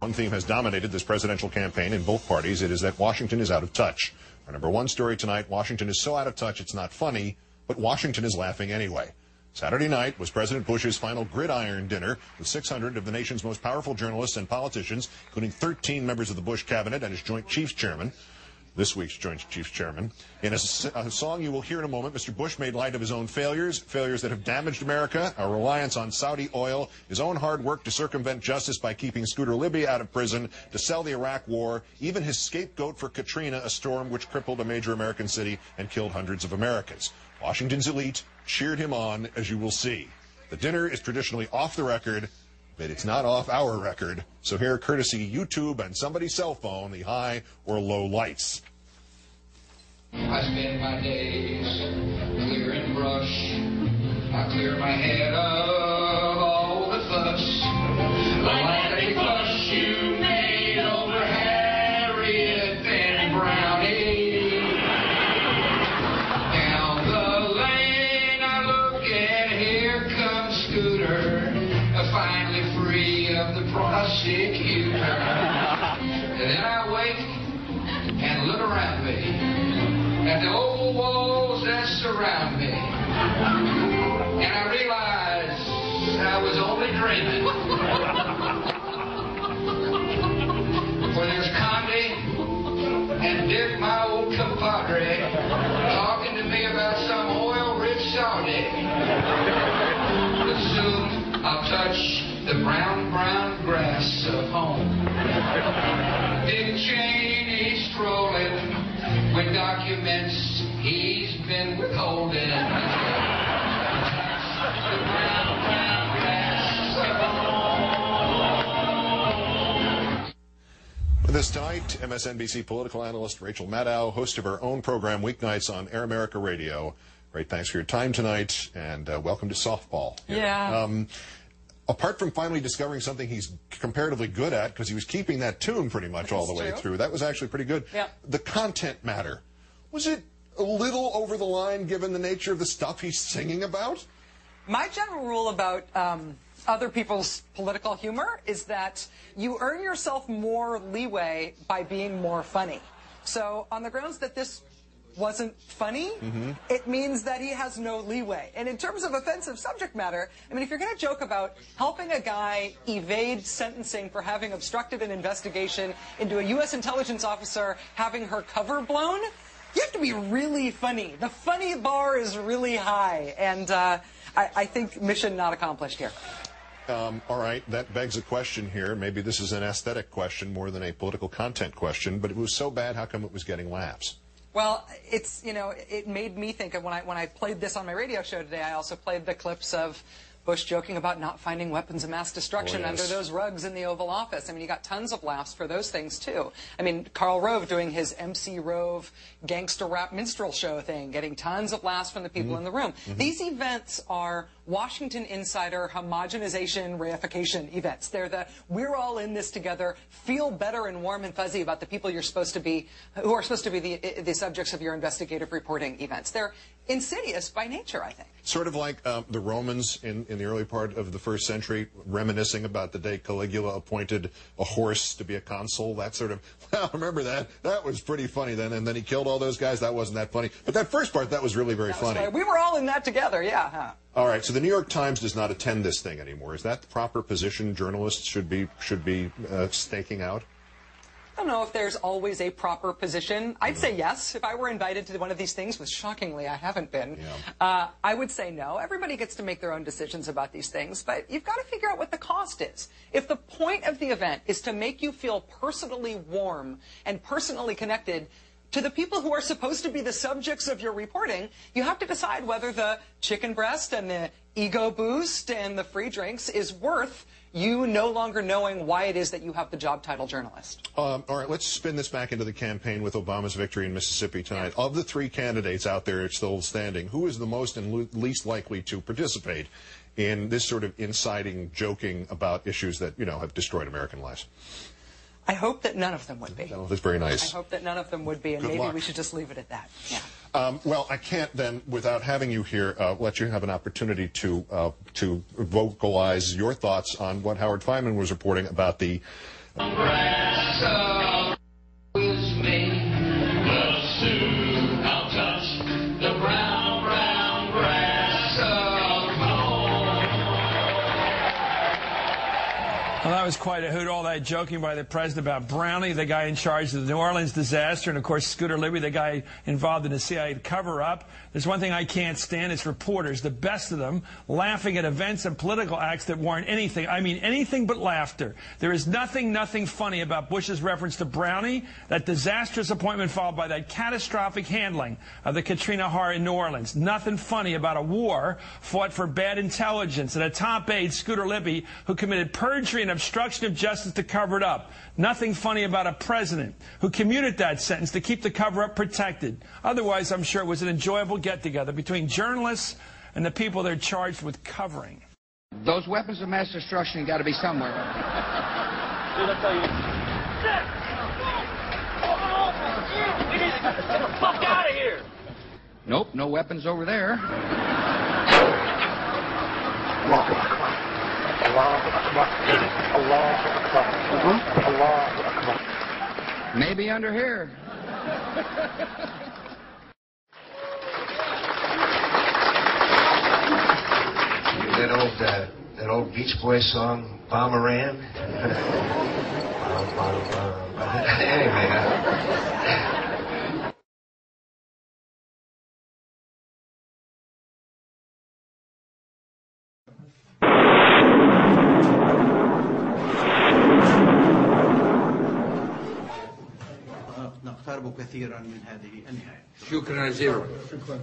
One theme has dominated this presidential campaign in both parties. It is that Washington is out of touch. Our number one story tonight, Washington is so out of touch it's not funny, but Washington is laughing anyway. Saturday night was President Bush's final gridiron dinner with 600 of the nation's most powerful journalists and politicians, including 13 members of the Bush cabinet and his Joint Chiefs Chairman. This week's Joint Chiefs Chairman. In a song you will hear in a moment, Mr. Bush made light of his own failures that have damaged America, our reliance on Saudi oil, his own hard work to circumvent justice by keeping Scooter Libby out of prison, to sell the Iraq War, even his scapegoat for Katrina, a storm which crippled a major American city and killed hundreds of Americans. Washington's elite cheered him on, as you will see. The dinner is traditionally off the record, but it's not off our record. So here, courtesy YouTube and somebody's cell phone, the high or low lights. I spend my days clearing brush. I clear my head of all the fuss. The laughing fuss you made over Harriet and Brownie. Down the lane I look and here comes Scooter, finally free of the prosecutor. And then I wake and look around me at the old walls that surround me, and I realize I was only dreaming. For there's Condi and Dick, my old compadre, talking to me about some oil-rich Saudi. But soon I'll touch the brown, brown grass of home. Dick Cheney strolling with documents he's been withholding. The brown, brown grass of home. With us tonight, MSNBC political analyst Rachel Maddow, host of her own program weeknights on Air America Radio. Great, thanks for your time tonight, and welcome to softball. Here. Yeah. Apart from finally discovering something he's comparatively good at, because he was keeping that tune pretty much all the way through. That was actually pretty good. Yeah. The content matter. Was it a little over the line given the nature of the stuff he's singing about? My general rule about other people's political humor is that you earn yourself more leeway by being more funny. So on the grounds that this wasn't funny, it means that he has no leeway. And in terms of offensive subject matter, I mean, if you're going to joke about helping a guy evade sentencing for having obstructed an investigation into a U.S. intelligence officer having her cover blown, you have to be really funny. The funny bar is really high, and I think mission not accomplished here. All right, that begs a question here. Maybe this is an aesthetic question more than a political content question, but it was so bad, how come it was getting laughs? Well, it's, you know, it made me think of when I played this on my radio show today, I also played the clips of Bush joking about not finding weapons of mass destruction under those rugs in the Oval Office. I mean, you got tons of laughs for those things, too. I mean, Karl Rove doing his MC Rove gangster rap minstrel show thing, getting tons of laughs from the people in the room. These events are Washington insider homogenization reification events. They're the we're all in this together, feel better and warm and fuzzy about the people you're supposed to be, who are supposed to be the subjects of your investigative reporting events. They're insidious by nature, I think. Sort of like the Romans in the early part of the first century, reminiscing about the day Caligula appointed a horse to be a consul. That sort of, well, remember that? That was pretty funny then. And then he killed all those guys. That wasn't that funny. But that first part, that was really very funny. We were all in that together, yeah. Huh? All right, so the New York Times does not attend this thing anymore. Is that the proper position journalists should be staking out? I don't know if there's always a proper position. I'd say yes. If I were invited to one of these things, which shockingly I haven't been, I would say no. Everybody gets to make their own decisions about these things, but you've got to figure out what the cost is. If the point of the event is to make you feel personally warm and personally connected to the people who are supposed to be the subjects of your reporting, you have to decide whether the chicken breast and the ego boost and the free drinks is worth you no longer knowing why it is that you have the job title journalist. All right, let's spin this back into the campaign with Obama's victory in Mississippi tonight. Of the three candidates out there still standing, who is the most and least likely to participate in this sort of inciting, joking about issues that, you know, have destroyed American lives? I hope that none of them would be. That's very nice. I hope that none of them would be, and Good maybe luck. we should just leave it at that. Yeah. Well, I can't then, without having you here, let you have an opportunity to vocalize your thoughts on what Howard Fineman was reporting about the. Well, that was quite a hoot, all that joking by the president about Brownie, the guy in charge of the New Orleans disaster, and, of course, Scooter Libby, the guy involved in the CIA cover-up. There's one thing I can't stand, it's reporters, the best of them, laughing at events and political acts that warrant anything. I mean, anything but laughter. There is nothing funny about Bush's reference to Brownie, that disastrous appointment followed by that catastrophic handling of the Katrina horror in New Orleans. Nothing funny about a war fought for bad intelligence and a top aide, Scooter Libby, who committed perjury and obstruction of justice to cover it up. Nothing funny about a president who commuted that sentence to keep the cover-up protected. Otherwise, I'm sure it was an enjoyable get-together between journalists and the people they're charged with covering. Those weapons of mass destruction got to be somewhere. Dude, I'll tell you. We need to get the fuck out of here. Nope, no weapons over there. Maybe under here. That old Beach Boys song, Bomberan. Anyway. نقترب كثيرا من هذه النهاية. شكرا جزيلا. شكرا.